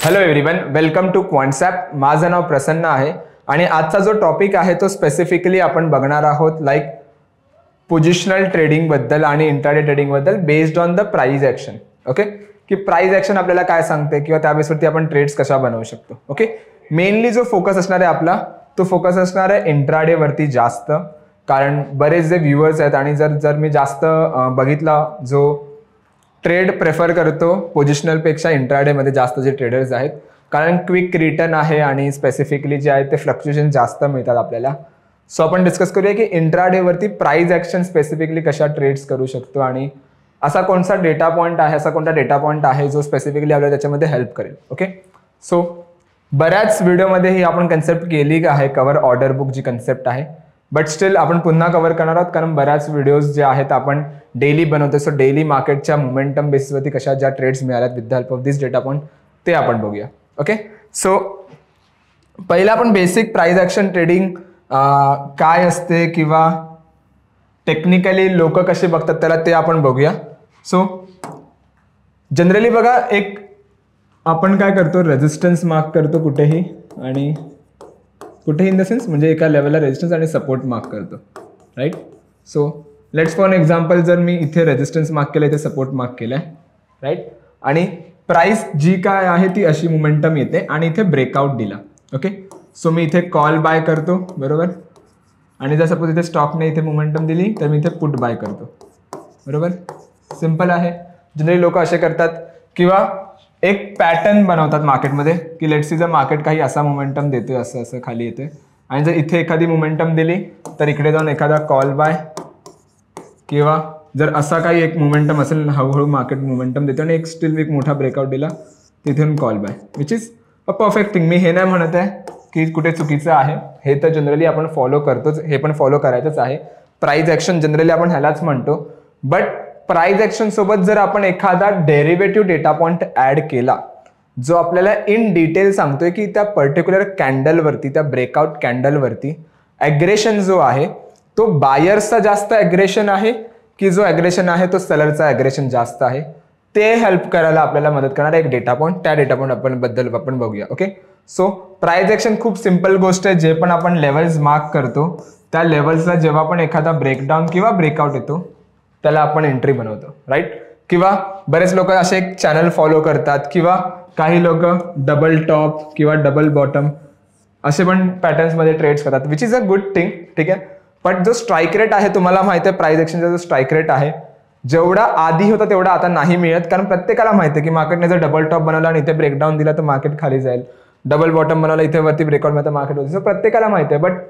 Hello everyone, welcome to Quantsapp. माझं नाव प्रसन्न आहे आणि आजचा जो टॉपिक आहे तो स्पेसिफिकली आपण बघणार आहोत लाईक पोझिशनल ट्रेडिंग बद्दल आणि इंट्राडे ट्रेडिंग बद्दल based on the price action. Okay, की प्राइस ॲक्शन आपल्याला काय सांगते किंवा त्या बेसवरती आपण ट्रेड्स कशा बनवू शकतो. ओके, मेनली जो फोकस असणार आहे आपला तो फोकस असणार आहे इंट्राडे वरती जास्त, कारण बरेच जे व्ह्युअर्स आहेत आणि जर मी जास्त बघितला जो ट्रेड प्रेफर करतो पोझिशनलपेक्षा इंट्राडेमध्ये जास्त जे ट्रेडर्स आहेत, कारण क्विक रिटर्न आहे आणि स्पेसिफिकली जे आहेत ते फ्लक्च्युएशन जास्त मिळतात आपल्याला. सो आपण डिस्कस करूया की इंट्राडेवरती प्राइस ॲक्शन स्पेसिफिकली कशा ट्रेड्स करू शकतो आणि असा कोणता डेटा पॉईंट आहे जो स्पेसिफिकली आपल्याला त्याच्यामध्ये हेल्प करेल. ओके, सो बऱ्याच व्हिडिओमध्ये ही आपण कन्सेप्ट केली आहे, कव्हर ऑर्डर बुक जी कन्सेप्ट आहे, बट स्टील आपण पुन्हा कव्हर करणार आहोत कारण बऱ्याच व्हिडिओज जे आहेत आपण डेली बनवतो. सो डेली मार्केटच्या मोमेंटम बेसिसवरती कशा ज्या ट्रेड्स मिळाल्यात with the help of this data point ते आपण बघूया. ओके, सो पहिला आपण बेसिक प्राइस ॲक्शन ट्रेडिंग काय असते किंवा टेक्निकली लोक कसे बघतात त्याला ते आपण बघूया. सो जनरली बघा, एक आपण काय करतो, रेजिस्टन्स मार्क करतो कुठेही आणि कुठेही इन द सेन्स म्हणजे एका लेवलला रेजिस्टन्स आणि सपोर्ट मार्क करतो, right. So let's for example, जर मी इथे रेजिस्टन्स मार्क केलं, इथे सपोर्ट मार्क केलं आहे, राईट, आणि प्राइस जी काय आहे ती अशी मोमेंटम येते आणि इथे ब्रेकआउट दिला. ओके, सो मी इथे कॉल बाय करतो, बरोबर, आणि जर सपोज इथे स्टॉकने इथे मोमेंटम दिली तर मी इथे पुट बाय करतो, बरोबर. सिम्पल आहे. जनरली लोक असे करतात किंवा एक पॅटर्न बनवतात मार्केटमध्ये की लेट्स सी जर मार्केट काही असा मोमेंटम देतोय, असं असं खाली येते आणि जर इथे एखादी मोमेंटम दिली तर इकडे जाऊन एखादा कॉल बाय, किंवा जर असा काही एक मोमेंटम असेल हळूहळू मार्केट मोमेंटम देतो आणि एक स्टील एक मोठा ब्रेकआउट दिला तिथून call buy, which is a perfect thing. मी हे नाही म्हणत आहे की कुठे चुकीचं आहे, हे तर जनरली आपण फॉलो करतोच, हे पण फॉलो करायचंच आहे. प्राइस ॲक्शन जनरली आपण ह्यालाच म्हणतो, बट प्राइस ॲक्शन सोबत जर आपण एखादा डेरिव्हेटिव्ह डेटा पॉईंट ऍड केला जो आपल्याला इन डिटेल सांगतोय की त्या पर्टिक्युलर कॅन्डलवरती, त्या ब्रेकआउट कॅन्डलवरती ॲग्रेशन जो आहे तो बायर्सचा जास्त ॲग्रेशन आहे की जो ॲग्रेशन आहे तो सेलरचा ॲग्रेशन जास्त आहे, ते हेल्प करायला आपल्याला मदत करणार एक डेटा पॉईंट. त्या डेटा पॉईंट बद्दल आपण बघूया. ओके, सो प्राइस ॲक्शन खूप सिम्पल गोष्ट आहे. जे पण आपण लेवल्स मार्क करतो त्या लेवल्सला जेव्हा पण एखादा ब्रेकडाऊन किंवा ब्रेकआउट येतो त्याला आपण एंट्री बनवतो, राईट. किंवा बरेच लोक असे एक चॅनल फॉलो करतात किंवा काही लोक डबल टॉप किंवा डबल बॉटम असे पण पॅटर्न्समध्ये ट्रेड्स करतात, which is a good thing. ठीक आहे, बट जो स्ट्राईक रेट आहे तुम्हाला माहिती आहे, प्राइस ॲक्शनचा जो स्ट्राईक रेट आहे जेवढा आधी होता तेवढा आता नाही मिळत, कारण प्रत्येकाला माहिती आहे की मार्केटने जर डबल टॉप बनवला आणि इथे ब्रेकडाऊन दिला तर मार्केट खाली जाईल, डबल बॉटम बनवला इथे वरती ब्रेकआउट मिळतं मार्केट होते. सो प्रत्येकाला माहिती आहे, बट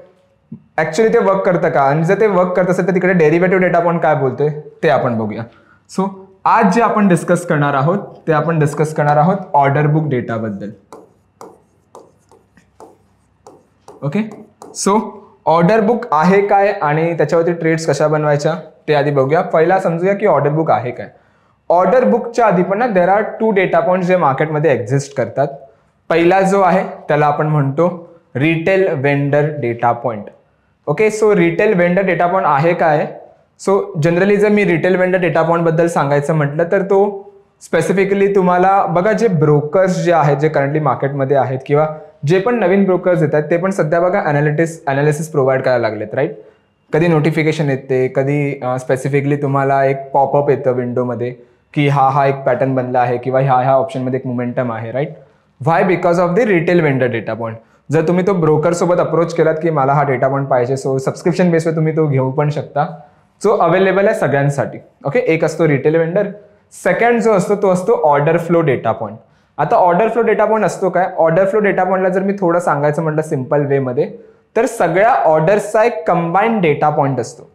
ऍक्च्युली ते वर्क करतं का, आणि जर ते वर्क करत असेल तर तिकडे डेरिव्हेटिव्ह डेटा पॉईंट काय बोलतोय ते आपण बघूया. सो आज जे आपण डिस्कस करणार आहोत ते आपण डिस्कस करणार आहोत ऑर्डर बुक डेटा बद्दल. ओके, सो ऑर्डर बुक आहे काय आणि त्याच्यावरती ट्रेड्स कशा बनवायच्या ते आधी बघूया. पहिला समजूया की ऑर्डर बुक आहे काय. ऑर्डर बुकच्या आधी पण ना देर आर 2 डेटा पॉईंट जे मार्केटमध्ये एक्झिस्ट करतात. पहिला जो आहे त्याला आपण म्हणतो retail vendor data point. Okay, so retail vendor data point आहे काय. सो जनरली जर मी रिटेल वेंडर डेटा पॉईंट बद्दल सांगायचं म्हटलं तर तो स्पेसिफिकली तुम्हाला बघा, जे ब्रोकर्स जे आहेत जे करंटली मार्केटमध्ये आहेत किंवा जे पण नवीन ब्रोकर्स येतात ते पण सध्या बघा अनालिसिस प्रोव्हाइड करायला लागलेत, राईट. कधी नोटिफिकेशन येते, कधी स्पेसिफिकली तुम्हाला एक पॉपअप येतं विंडोमध्ये की हा एक पॅटर्न बनला आहे किंवा ह्या ऑप्शनमध्ये एक मोमेंटम आहे, right. Why? Because of the retail vendor data point. जर तुम्ही तो ब्रोकर सोबत अप्रोच केलात की मला हा डेटा पॉईंट पाहिजे, सो सबस्क्रिप्शन बेसवर तुम्ही तो घेऊ पण शकता, जो अवेलेबल आहे सगळ्यांसाठी. ओके, एक असतो रिटेल वेंडर. सेकंड जो असतो तो असतो ऑर्डर फ्लो डेटा पॉईंट. आता ऑर्डर फ्लो डेटा पॉईंट असतो काय. ऑर्डर फ्लो डेटा पॉईंटला जर मी थोडं सांगायचं म्हटलं सिम्पल वे मध्ये, तर सगळ्या ऑर्डर्सचा एक कंबाईंड डेटा पॉईंट असतो.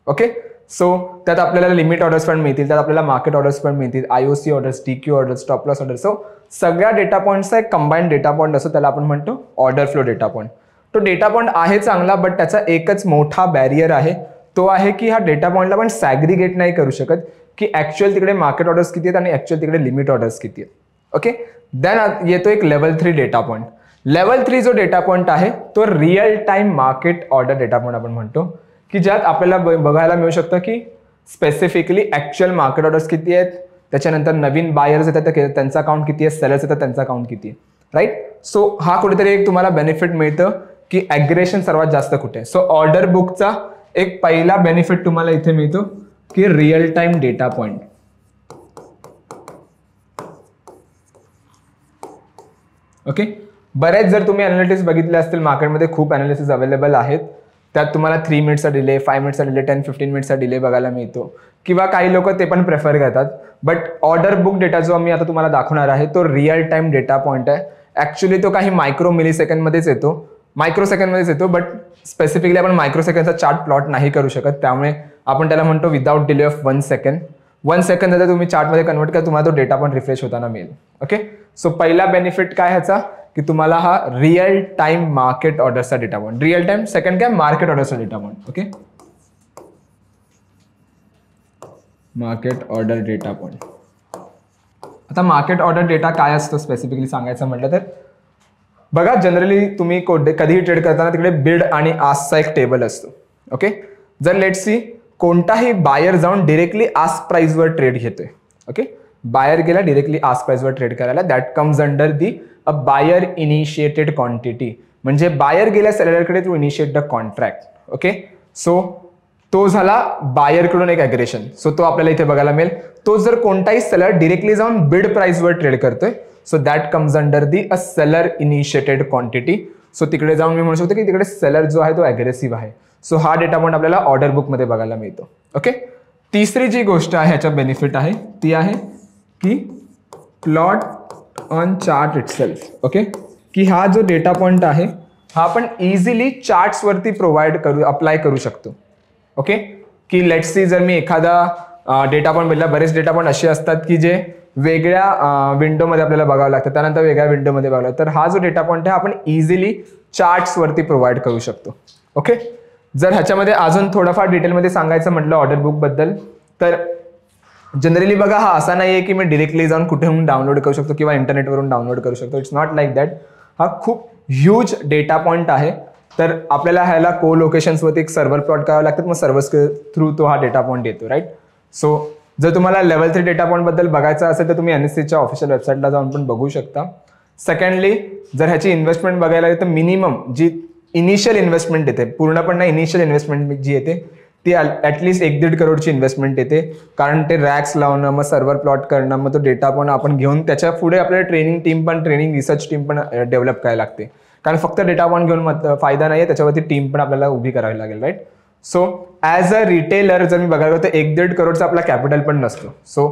ओके, सो त्यात आपल्याला लिमिट ऑर्डर्स पण मिळतील, त्यात आपल्याला मार्केट ऑर्डर्स पण मिळतील, IOC orders, TQ orders, stop loss orders. So सगळ्या डेटा पॉईंटचा एक कंबाईंड डेटा पॉईंट असतो, त्याला आपण म्हणतो ऑर्डर फ्लो डेटा पॉईंट. तो डेटा पॉईंट आहे चांगला, बट त्याचा एकच मोठा बॅरियर आहे, तो आहे की हा डेटा पॉईंटला आपण सॅग्रिगेट नाही करू शकत की ऍक्च्युअल तिकडे मार्केट ऑर्डर्स किती आहेत आणि ऍक्च्युअल तिकडे लिमिट ऑर्डर्स किती आहेत. ओके, देन येतो एक लेवल 3 डेटा पॉईंट. लेवल 3 जो डेटा पॉईंट आहे तो real time market order data point आपण म्हणतो, की ज्यात आपल्याला बघायला मिळू शकतं की स्पेसिफिकली ऍक्च्युअल मार्केट ऑर्डर्स किती आहेत, त्याच्यानंतर नवीन बायर्स येतात त्यांचा काउंट किती आहे, सेलर्स येतात त्यांचा काउंट किती आहे. राईट. सो हा कुठेतरी एक तुम्हाला बेनिफिट मिळतं की ॲग्रेशन सर्वात जास्त कुठे. सो ऑर्डर बुकचा एक पहिला बेनिफिट तुम्हाला इथे मिळतो की real time data point. Okay. बरेच जर तुम्ही अनालिटिक्स बघितले असतील मार्केटमध्ये खूप अनालिसिस अवेलेबल आहेत. त्यात तुम्हाला 3 मिनिटचा डिले, 5 मिनिटचा डिले, 10-15 मिनिटचा डिले बघायला मिळतो किंवा काही लोक ते पण प्रेफर करतात. बट ऑर्डर बुक डेटा जो मी आता तुम्हाला दाखवणार आहे तो रिअल टाइम डेटा पॉइंट आहे. ॲक्च्युली तो काही मायक्रो मिली सेकंडमध्येच येतो, मायक्रो सेकंडमध्येच येतो. बट स्पेसिफिकली आपण मायक्रो सेकंडचा चार्ट प्लॉट नाही करू शकत, त्यामुळे आपण त्याला म्हणतो without delay of 1 second. 1 second जर तुम्ही चार्टमध्ये कन्वर्ट करा तुम्हाला तो डेटा पण रिफ्रेश होताना मिळेल. ओके. सो पहिला बेनिफिट काय ह्याचा की तुम्हाला हा रिअल टाइम मार्केट ऑर्डरचा data point. Real time. Second काय मार्केट ऑर्डरचा data point. Okay. Market order data point. आता मार्केट ऑर्डर डेटा काय असतो स्पेसिफिकली सांगायचं म्हटलं तर बघा, जनरली तुम्ही कधीही ट्रेड करताना तिकडे बिड आणि आस्कचा एक टेबल असतो. ओके. जर लेट्स सी कोणताही बायर जाऊन डिरेक्टली आस्क प्राइसवर ट्रेड घेतोय. ओके. बायर गेला डिरेक्टली आस्क प्राइसवर ट्रेड करायला, that comes under the a buyer initiated quantity. म्हणजे बायर गेल्या सेलरकडे to initiate the contract. Okay. So तो झाला बायरकडून एक ॲग्रेशन. सो तो आपल्याला इथे बघायला मिळेल. तो जर कोणताही सेलर डिरेक्टली जाऊन बिड प्राइसवर ट्रेड करतोय so that comes under the a seller initiated quantity. So तिकडे जाऊन मी म्हणू शकतो की तिकडे सेलर जो आहे तो ॲग्रेसिव्ह आहे. सो हा डेटा पॉइंट आपल्याला ऑर्डर बुकमध्ये बघायला मिळतो. ओके. तिसरी जी गोष्ट आहे ह्याच्या बेनिफिट आहे ती आहे की plot on chart itself. Okay. की हा जो डेटा पॉइंट आहे हा आपण इझिली चार्ट्सवरती प्रोव्हाइड करू, अप्लाय करू शकतो. ओके. की लेट्स सी जर मी एखादा डेटा पॉइंट बघितला, बरेच डेटा पॉइंट असे असतात की जे वेगळ्या विंडोमध्ये आपल्याला बघावं लागतं, त्यानंतर वेगळ्या विंडोमध्ये बघावं लागतं. तर हा जो डेटा पॉइंट आहे आपण इझिली चार्ट्सवरती प्रोव्हाइड करू शकतो. ओके. जर ह्याच्यामध्ये अजून थोडंफार डिटेलमध्ये सांगायचं म्हटलं ऑर्डर बुकबद्दल तर जनरली बघा हा असा नाही आहे की मी डिरेक्टली जाऊन कुठेहून डाउनलोड करू शकतो किंवा इंटरनेटवरून डाउनलोड करू शकतो. It's not like that. हा खूप ह्यूज डेटा पॉइंट आहे. तर आपल्याला ह्याला को लोकेशन्सवरती एक सर्व्हर प्लॉट करावं लागतात, मग सर्व्हर थ्रू तो हा डेटा पॉइंट येतो. राईट. सो जर तुम्हाला लेवल 3 डेटा पॉइंट बद्दल बघायचं असेल तर तुम्ही NSEच्या ऑफिशियल वेबसाईटला जाऊन पण बघू शकता. सेकंडली जर ह्याची इन्व्हेस्टमेंट बघायला गेलं तर मिनिमम जी इनिशियल इन्व्हेस्टमेंट येते, पूर्ण पण नाही, इनिशियल इन्व्हेस्टमेंट जी येते ती ॲटलिस्ट 1-1.5 करोडची इन्व्हेस्टमेंट येते. कारण ते रॅक्स लावणं, मग सर्व्हर प्लॉट करणं, मग तो डेटा पण आपण घेऊन त्याच्या पुढे आपल्याला ट्रेनिंग रिसर्च टीम पण डेव्हलप करायला लागते. कारण फक्त डेटा पॉइंट घेऊन फायदा नाही आहे, त्याच्यावरती टीम पण आपल्याला उभी करावी लागेल. Right. So as a retailer जर मी बघायला गेलो तर 1-1.5 करोडचा आपला कॅपिटल पण नसतो. सो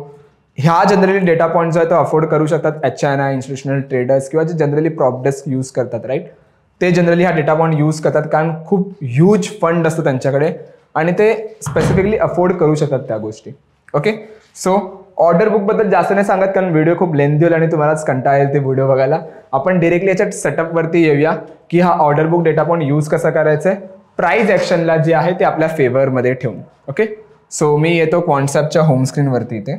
ह्या जनरली डेटा पॉइंट जो आहे तो अफोर्ड करू शकतात HNI, इन्स्टिट्यूशनल ट्रेडर्स किंवा जे जनरली प्रॉप डेस्क यूज करतात. राईट. ते जनरली हा डेटा पॉइंट यूज करतात कारण खूप ह्यूज फंड असतो त्यांच्याकडे आणि ते स्पेसिफिकली अफोर्ड करू शकतात त्या गोष्टी. ओके. सो ऑर्डर बुकबद्दल जास्त नाही सांगत कारण व्हिडिओ खूप लेंथी होईल आणि तुम्हालाच कंटाळा येईल ते व्हिडिओ बघायला. आपण डिरेक्टली याच्यात सेटअपवरती येऊया की हा order book data point use कसा करायचा आहे प्राइस ॲक्शनला जे आहे ते आपल्या फेवरमध्ये ठेवून. ओके. सो मी येतो क्वांटसॅपच्या होम स्क्रीनवरती इथे.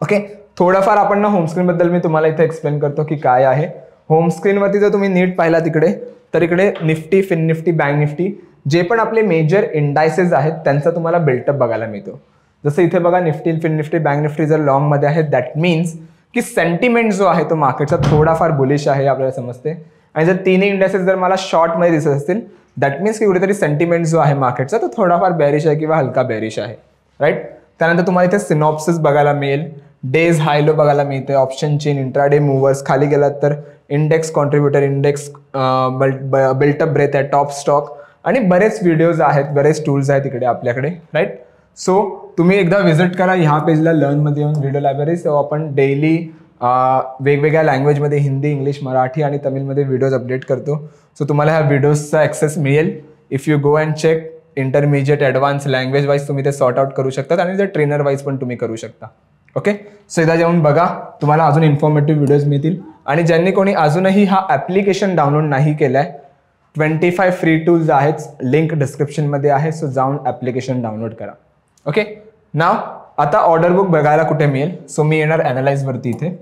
ओके. थोडंफार आपण ना होम स्क्रीनबद्दल मी तुम्हाला इथे एक्सप्लेन करतो की काय आहे. होम स्क्रीनवरती जर तुम्ही नीट पाहिला तिकडे तर इकडे Nifty, Fin Nifty, Bank Nifty जे पण आपले मेजर इंडायसेस आहेत त्यांचा तुम्हाला बिल्टअप बघायला मिळतो. जसं इथे बघा Nifty, Fin Nifty, Bank Nifty जर लॉंगमध्ये आहे दॅट मीन्स की सेंटिमेंट जो आहे तो मार्केटचा थोडाफार बुलिश आहे आपल्याला समजते. आणि जर तिन्ही इंडेक्सेस जर मला शॉर्टमध्ये दिसत असतील दॅट मीन्स की कुठेतरी सेंटिमेंट जो आहे मार्केटचा तो थोडाफार बेरिश आहे किंवा हलका बेरिश आहे. राईट. त्यानंतर तुम्हाला इथे सिनॉप्सिस बघायला मिळेल, डेज हाय लो बघायला मिळते, ऑप्शन चेन, इंट्राडे मूव्हर्स. खाली गेलात तर इंडेक्स कॉन्ट्रीब्युटर, इंडेक्स बिल्टअप ब्रेथ आहे, टॉप स्टॉक आणि बरेच व्हिडिओज आहेत, बरेच टूल्स आहेत इकडे आपल्याकडे. राईट. सो तुम्ही एकदा व्हिजिट करा ह्या पेजला लर्नमध्ये येऊन व्हिडिओ लायब्ररी. सो आपण डेली वेगवेगळ्या लँग्वेजमध्ये हिंदी, इंग्लिश, मराठी आणि तमिळमध्ये व्हिडिओज अपडेट करतो. सो तुम्हाला ह्या व्हिडिओजचा ॲक्सेस मिळेल. If you go and check intermediate, advance, language wise तुम्ही ते सॉर्ट आउट करू शकतात आणि जर ट्रेनर वाईज पण तुम्ही करू शकता. ओके. सो एकदा जाऊन बघा, तुम्हाला अजून इन्फॉर्मेटिव्ह व्हिडिओज मिळतील. आणि ज्यांनी कोणी अजूनही हा ॲप्लिकेशन डाउनलोड नाही केला आहे 25 फ्री टूल्स आहेत, लिंक डिस्क्रिप्शनमध्ये आहे. सो जाऊन ॲप्लिकेशन डाउनलोड करा. ओके. नाव आता ऑर्डर बुक बघायला कुठे मिळेल. सो मी येणार ॲनालाइजवरती इथे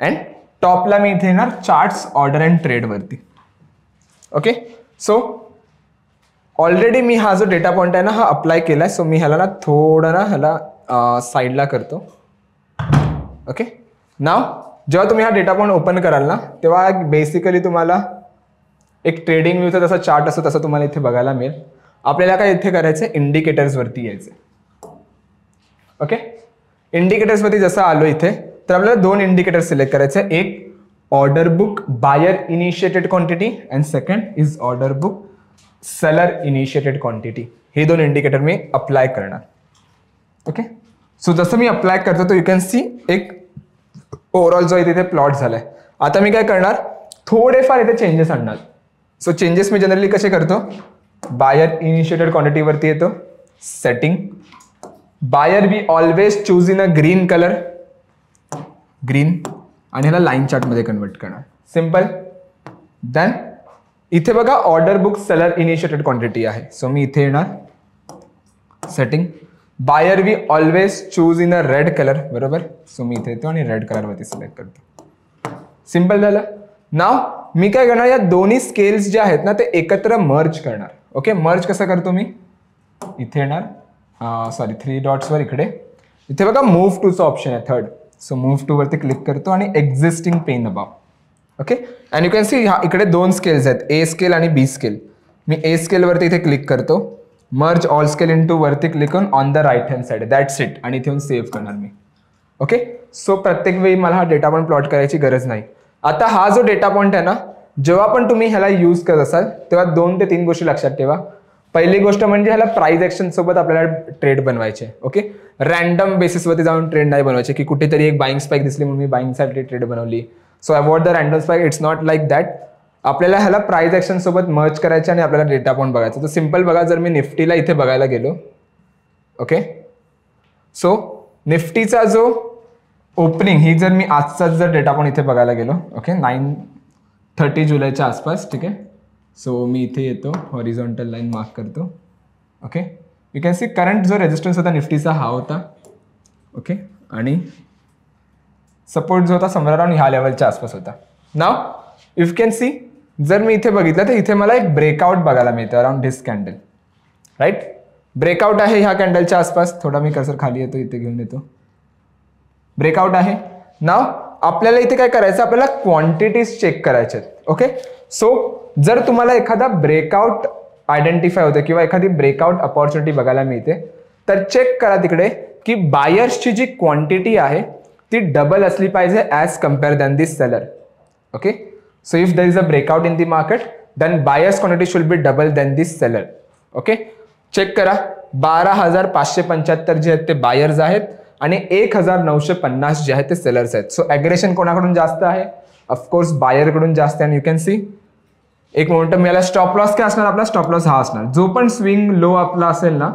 अँड टॉपला मी इथे येणार चार्ट्स, ऑर्डर अँड ट्रेडवरती. ओके. सो ऑलरेडी मी हा जो डेटा पॉइंट आहे ना हा अप्लाय केला आहे. सो मी ह्याला ना थोडं ना ह्याला साईडला करतो. ओके. नाव जेव्हा तुम्ही हा डेटा पॉइंट ओपन कराल ना तेव्हा बेसिकली तुम्हाला एक ट्रेडिंग व्ह्यूचा जसा चार्ट असतो तसं तुम्हाला इथे बघायला मिळेल. आपल्याला काय इथे करायचं इंडिकेटर्सवरती यायचं. ओके, इंडिकेटर्सवरती जसं आलो इथे तर आपल्याला 2 इंडिकेटर सिलेक्ट करायचे. एक order book buyer initiated quantity and second is order book seller initiated quantity. हे 2 इंडिकेटर मी अप्लाय करणार. ओके, सो जसं मी अप्लाय करतो तो यू कॅन सी एक ओव्हरऑल जो आहे तिथे प्लॉट झालाय. आता मी काय करणार थोडेफार इथे चेंजेस आणणार. सो चेंजेस मी जनरली कसे करतो बायर इनिशिएटेड क्वांटिटी वरती येतो. Setting buyer we always choose in a green colour green आणि ह्याला लाईन चार्ट मध्ये कन्वर्ट करणार. सिंपल. देन इथे बघा order book seller initiated quantity आहे. सो मी इथे येणार setting buyer we always choose in a red colour. बरोबर. सो मी इथे येतो आणि रेड कलर वरती सिलेक्ट करतो. सिंपल झालं. नाव मी काय करणार या दोन्ही स्केल्स जे आहेत ना ते एकत्र मर्ज करणार. ओके, मर्ज कसं करतो मी इथे येणार सॉरी 3 डॉट्सवर इकडे इथे बघा मूव्ह टूचा ऑप्शन आहे थर्ड. सो मूव्ह टू वरती क्लिक करतो आणि existing pane above. Okay, and you can see ह्या इकडे 2 स्केल्स आहेत ए स्केल आणि बी स्केल. मी ए स्केल वरती इथे क्लिक करतो. मर्ज ऑल स्केल इनटू वरती क्लिक करून on the right hand side that's it आणि इथे सेव्ह करणार मी. ओके, सो प्रत्येक वेळी मला हा डेटा पॉइंट प्लॉट करायची गरज नाही. आता हा जो डेटा पॉइंट आहे ना जेव्हा पण तुम्ही ह्याला यूज करत असाल तेव्हा 2 ते 3 गोष्टी लक्षात ठेवा. पहिली गोष्ट म्हणजे ह्याला प्राइस ऍक्शन सोबत आपल्याला ट्रेड बनवायचे. ओके, रॅन्डम बेसिसवरती जाऊन ट्रेड नाही बनवायचे की कुठेतरी एक बाईंग स्पाइक दिसली म्हणून मी बाईंगसाठी ट्रेड बनवली. So avoid the random spike. It's not like that. आपल्याला ह्याला प्राइस ऍक्शन सोबत मर्ज करायचे आणि आपल्याला डेटा पॉइंट बघायचा. तर सिंपल बघा जर मी निफ्टीला इथे बघायला गेलो. ओके, सो निफ्टीचा जो ओपनिंग ही जर मी आजचाच जर डेटा पॉइंट इथे बघायला गेलो. ओके, 9:30 जुलैच्या आसपास. ठीक आहे, सो मी इथे येतो हॉरिझॉन्टल लाईन मार्क करतो. Okay, you can C current जो रेजिस्टन्स होता निफ्टीचा हा होता. ओके, आणि सपोर्ट जो होता समोर अराउंड ह्या लेवलच्या आसपास होता. नाव इफ कॅन सी जर मी इथे बघितलं तर इथे मला एक ब्रेकआउट बघायला मिळतं अराउंड दिस कॅन्डल. राईट, ब्रेकआउट आहे ह्या कॅन्डलच्या आसपास. थोडा मी कर्सर खाली येतो इथे घेऊन येतो. ब्रेकआउट आहे. नाव आपल्याला इथे काय करायचं आपल्याला क्वांटिटीज चेक करायचे. ओके, सो जर तुम्हाला एखादा ब्रेकआउट आयडेंटिफाय होते किंवा एखादी ब्रेकआउट अपॉर्च्युनिटी बघायला मिळते तर चेक करा तिकडे की बायर्सची जी क्वांटिटी आहे ती डबल असली पाहिजे as compare than this seller. Okay, so if there is a breakout in the market then buyers quantity should be double than this seller. Okay, check करा 12,575 जे आहेत ते बायर्स आहेत आणि 1,950 जे आहेत ते सेलर्स आहेत. सो ॲग्रेशन कोणाकडून जास्त आहे ऑफकोर्स बायरकडून जास्त आहे. आणि यू कॅन सी एक मोमेंटम मिळाला. स्टॉप लॉस काय असणार आपला स्टॉप लॉस हा असणार जो पण स्विंग लो आपला असेल ना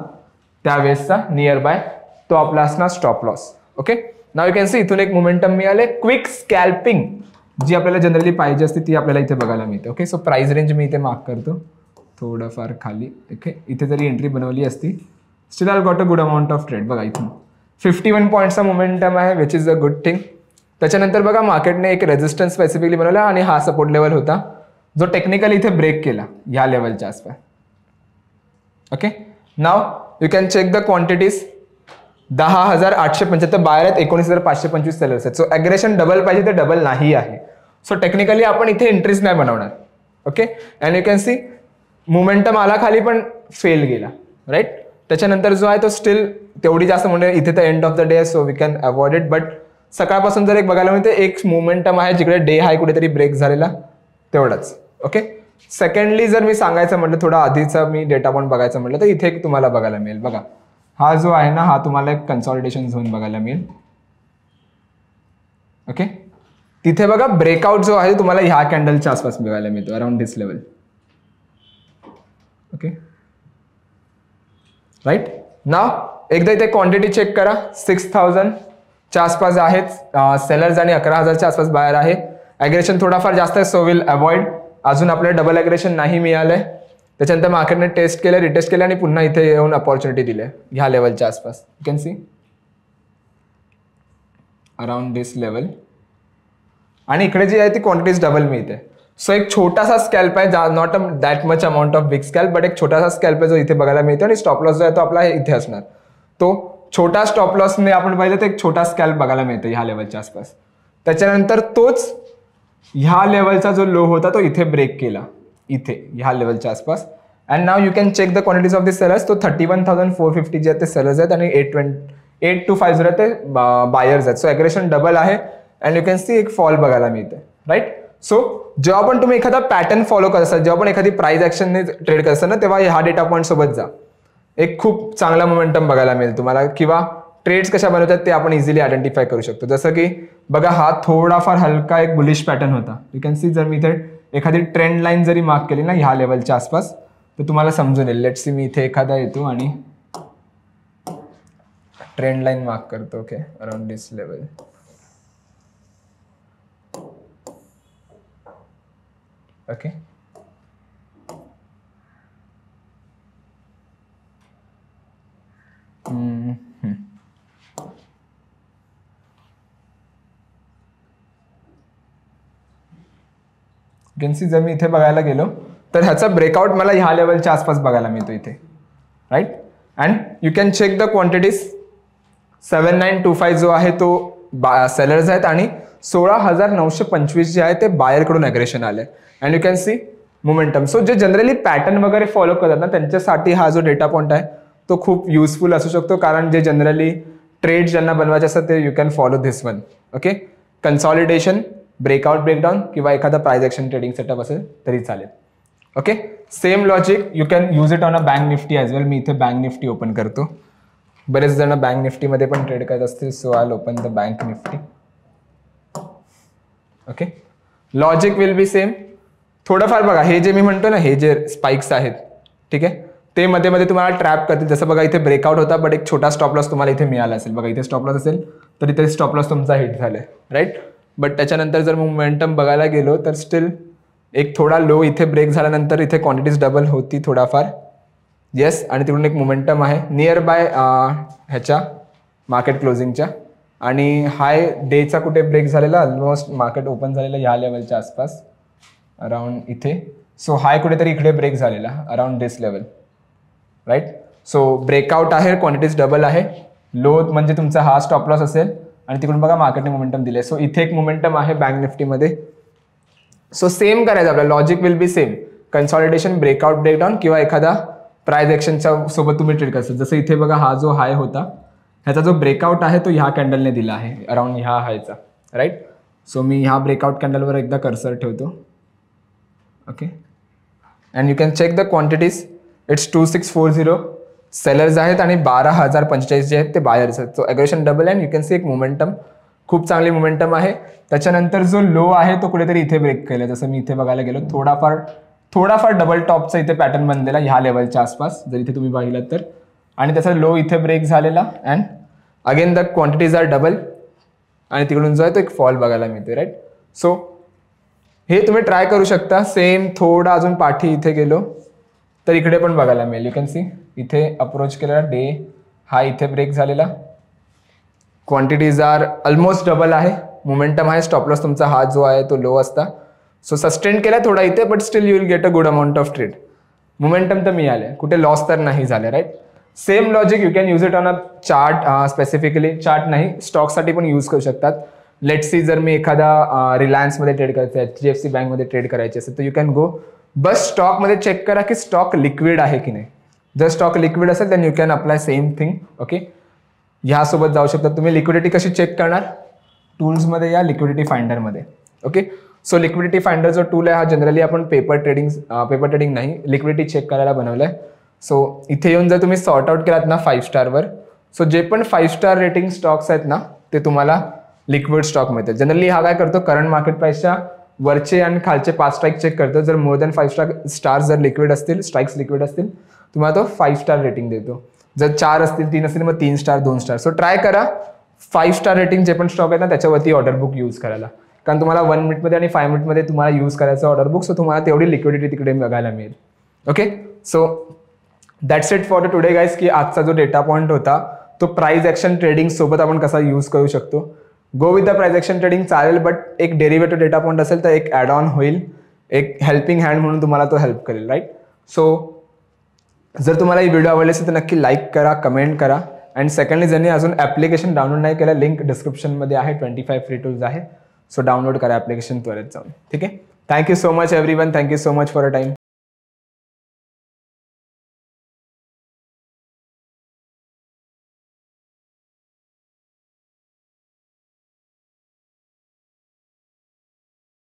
त्यावेळेसचा नियर बाय तो आपला असणार stop loss. Okay, now you can C इथून एक मोमेंटम मिळाले. क्विक स्कॅल्पिंग जी आपल्याला जनरली पाहिजे असते ती आपल्याला इथे बघायला मिळते. ओके, सो प्राइस रेंज मी इथे मार्क करतो थोडंफार खाली. ओके, इथे जरी एंट्री बनवली असती still I got a good amount of trade. बघा इथून 51 पॉईंटचा मोमेंटम आहे which is a good thing. त्याच्यानंतर बघा मार्केटने एक रेजिस्टन्स स्पेसिफिकली बनवला आणि हा सपोर्ट लेवल होता जो टेक्निकली इथे ब्रेक केला ह्या लेवलच्या आसपास. Okay, now you can check the quantities. 10,875 buyer आहेत, 19,525 सेलर्स आहेत. सो ॲग्रेशन डबल पाहिजे तर डबल नाही आहे. सो टेक्निकली आपण इथे इंट्रीज नाही बनवणार. Okay, and you can C momentum आला खाली पण फेल गेला. राईट, त्याच्यानंतर जो आहे तो स्टील तेवढी जास्त म्हणजे इथे तर end of the day so we can avoid it. But सकाळपासून जर एक बघायला मिळते एक मोमेंटम आहे जिकडे डे हाय कुठेतरी ब्रेक झालेला तेवढाच. ओके, सेकंडली जर मी सांगायचं म्हटलं थोडा आधीचा मी डेटा पॉइंट बघायचं म्हटलं तर इथे एक तुम्हाला बघायला मिळेल. बघा हा जो आहे ना हा तुम्हाला एक कन्सॉलिडेशन झोन बघायला मिळेल. ओके, तिथे बघा ब्रेकआउट जो आहे तुम्हाला ह्या कॅन्डलच्या आसपास बघायला मिळतो अराउंड दिस लेवल. ओके, राईट, नाव एकदा इथे क्वांटिटी चेक करा. 6,000च्या आसपास आहेत सेलर्स आणि 11,000च्या आसपास बाहेर आहे. ॲग्रेशन थोडाफार जास्त आहे सो विल अवॉइड. अजून आपल्याला डबल ॲग्रेशन नाही मिळालंय. त्याच्यानंतर मार्केटने टेस्ट केलं रिटेस्ट केलं आणि पुन्हा इथे येऊन अपॉर्च्युनिटी दिली ह्या लेवलच्या आसपास. You can C around this level आणि इकडे जी आहे ती क्वांटिटीज डबल मिळते. सो एक छोटासा स्कॅल्प आहे not a that much amount of big scalp but एक छोटासा स्कॅल्प आहे जो इथे बघायला मिळतो आणि स्टॉप लॉस जो आहे तो आपला इथे असणार. तो छोटा स्टॉप लॉसने आपण पाहिलं तर एक छोटा स्कॅल्प बघायला मिळतो ह्या लेवलच्या आसपास. त्याच्यानंतर तोच ह्या लेवलचा जो लो होता तो इथे ब्रेक केला, इथे ह्या लेवलच्या आसपास. And now you can check the quantities of the sellers. तो 31,450 जे आहेत ते सेलर्स आहेत आणि 8250 ते बायर्स आहेत. सो ॲग्रेशन डबल आहे अँड यू कॅन सी एक फॉल बघायला मिळते, राईट. सो जेव्हा पण तुम्ही एखादा पॅटर्न फॉलो करत असाल, जेव्हा पण एखादी प्राइस ॲक्शनने ट्रेड करत असाल ना, तेव्हा ह्या डेटा पॉईंट सोबत जा. एक खूप चांगला मोमेंटम बघायला मिळेल तुम्हाला, किंवा ट्रेड्स कशा बनवतात ते आपण इझिली आयडेंटिफाय करू शकतो. जसं की बघा, हा थोडाफार हलका एक बुलिश पॅटर्न होता. यू कॅन सी जर मी इथे एखादी ट्रेंड लाईन जरी मार्क केली ना ह्या लेवलच्या आसपास, तर तुम्हाला समजून येईल. लेट्स सी, मी इथे एखादा येतो आणि ट्रेंड लाईन मार्क करतो. ओके, अराउंड दिस लेवल. ओके, सी जर मी इथे बघायला गेलो तर ह्याचा ब्रेकआउट मला ह्या लेवलच्या आसपास बघायला मिळतो इथे, right. And you can check the quantities. 7925 जो आहे तो सेलर्स आहेत आणि 16,925 जे आहे ते बायरकडून ॲग्रेशन आले. And you can C momentum. So जे जनरली पॅटर्न वगैरे फॉलो करतात ना त्यांच्यासाठी हा जो डेटा पॉईंट आहे तो खूप युजफुल असू शकतो, कारण जे जनरली ट्रेड ज्यांना बनवायचे असतात ते you can follow this one. Okay, consolidation, breakout, breakdown किंवा एखादा प्राइस ॲक्शन ट्रेडिंग सेटअप असेल तरी चालेल. Okay, same logic you can use it on a bank Nifty as well. मी इथे बँक निफ्टी ओपन करतो. बरेच जण बँक निफ्टीमध्ये पण ट्रेड करत असतील, so I open the bank Nifty. Okay, logic will be same. थोडंफार बघा, हे जे मी म्हणतो ना, हे जे स्पाइक्स आहेत, ठीक आहे, ते मध्ये मध्ये तुम्हाला ट्रॅप करतील. जसं बघा इथे ब्रेकआउट होता, बट एक छोटा स्टॉप लॉस तुम्हाला इथे मिळाला असेल. बघा इथे स्टॉप लॉस असेल तर इथे स्टॉप लॉस तुमचा हिट झालाय, राईट. बट त्याच्यानंतर जर मोमेंटम बघायला गेलो तर स्टील एक थोडा लो इथे ब्रेक झाल्यानंतर इथे क्वांटिटीज डबल होती थोडाफार, येस. आणि तिकडून एक मोमेंटम आहे नियर बाय ह्याच्या मार्केट क्लोजिंगच्या. आणि हाय डेचा कुठे ब्रेक झालेला, ऑलमोस्ट मार्केट ओपन झालेलं ह्या लेवलच्या आसपास अराउंड इथे. सो हाय कुठेतरी इकडे ब्रेक झालेला अराउंड दिस लेवल, राईट. सो ब्रेकआउट आहे, क्वांटिटीज डबल आहे. लो म्हणजे तुमचा हा स्टॉप लॉस असेल आणि तिकडून बघा मार्केटने मोमेंटम दिले. सो इथे एक मोमेंटम आहे बँक निफ्टीमध्ये. सो सेम करायचं आपलं, logic will be same. Consolidation, breakout, breakdown किंवा एखादा प्राइस ॲक्शनच्या सोबत तुम्ही ट्रेड करता. जसं इथे बघा हा जो हाय होता ह्याचा जो ब्रेकआउट आहे तो ह्या कॅन्डलने दिला आहे अराउंड ह्या हायचा, राईट. सो मी ह्या ब्रेकआउट कॅन्डलवर एकदा कर्सर ठेवतो. Okay, and you can check the quantities. It's 2640 sellers आहेत आणि 12,045 जे आहेत ते बायर्स आहेत. So aggression double and you can see एक मोमेंटम, खूप चांगली मोमेंटम आहे. त्याच्यानंतर जो लो आहे तो कुठेतरी इथे ब्रेक केला. जसं मी इथे बघायला गेलो थोडाफार डबल टॉपचा इथे पॅटर्न बनलेला ह्या लेवलच्या आसपास जर इथे तुम्ही पाहिलं तर. आणि त्याचा लो इथे ब्रेक झालेला and again the quantities are double आणि तिकडून जो आहे तो एक फॉल बघायला मिळते, राईट. सो हे तुम्ही ट्राय करू शकता. सेम थोडा अजून पाठी इथे गेलो तर इकडे पण बघायला मिळेल. यू कॅन सी इथे अप्रोच केलेला डे हा इथे ब्रेक झालेला. क्वांटिटीज आर ऑलमोस्ट डबल आहे. मोमेंटम आहे. स्टॉप लॉस तुमचा हा जो आहे तो लो असता. सो सस्टेन केला थोडा इथे, but still you will get a good amount of trade. Momentum तर मिळाले, कुठे लॉस तर नाही झाले, right. Same logic you can use it on a chart. Specifically chart नाही, स्टॉकसाठी पण यूज करू शकतात. लेट्स सी जर मी एखादा रिलायन्समध्ये ट्रेड करायचं आहे, HDFC बँकमध्ये ट्रेड करायचे असेल तर यू कॅन गो. बस स्टॉकमध्ये चेक करा की स्टॉक लिक्विड आहे की नाही. जर स्टॉक लिक्विड असेल then you can apply same thing. Okay, ह्यासोबत जाऊ शकता तुम्ही. लिक्विडिटी कशी चेक करणार, टूल्समध्ये या लिक्विडिटी फाइंडरमध्ये. ओके, सो लिक्विडिटी फाइंडर जो टूल आहे हा जनरली आपण पेपर ट्रेडिंग नाही, लिक्विडिटी चेक करायला बनवलं आहे. सो इथे येऊन जर तुम्ही सॉर्ट आउट केलात ना 5 स्टारवर, सो जे पण 5 स्टार रेटिंग स्टॉक्स आहेत ना ते तुम्हाला लिक्विड स्टॉक मिळतील. जनरली हा काय करतो, करंट मार्केट प्राइसच्या वरचे आणि खालचे 5 स्ट्राईक चेक करतो. जर मोर दॅन 5 स्टार्स जर लिक्विड असतील, स्ट्राईक्स लिक्विड असतील, तुम्हाला तो 5 स्टार रेटिंग देतो. जर 4 असतील, 3 असतील, मग 3 स्टार, 2 स्टार. सो ट्राय करा 5 स्टार रेटिंग जे पण स्टॉक आहेत ना त्याच्यावरती ऑर्डर बुक यूज करायला, कारण तुम्हाला 1 मिनिटमध्ये आणि 5 मिनिटमध्ये तुम्हाला यूज करायचं ऑर्डर बुक. सो तुम्हाला तेवढी लिक्विडिटी तिकडे बघायला मिळेल. Okay, so that's it for the today guys, की आजचा जो डेटा पॉईंट होता तो प्राइस ॲक्शन ट्रेडिंग सोबत आपण कसा यूज करू शकतो. Go with the price action trading चालेल, बट एक डेरिव्हेटिव्ह डेटा पॉईंट असेल तर एक ॲड ऑन होईल, एक हेल्पिंग हँड म्हणून तुम्हाला तो हेल्प करेल, राईट. सो जर तुम्हाला ही व्हिडिओ आवडली असेल तर नक्की लाईक करा, कमेंट करा. अँड सेकंडली ज्यांनी अजून ॲप्लिकेशन डाउनलोड नाही केलं, लिंक डिस्क्रिप्शनमध्ये आहे. 25 फ्री टूल्स आहे. सो डाउनलोड करा ॲप्लिकेशन त्वरित जाऊन. ठीक आहे. Thank you so much everyone. Thank you so much for a time.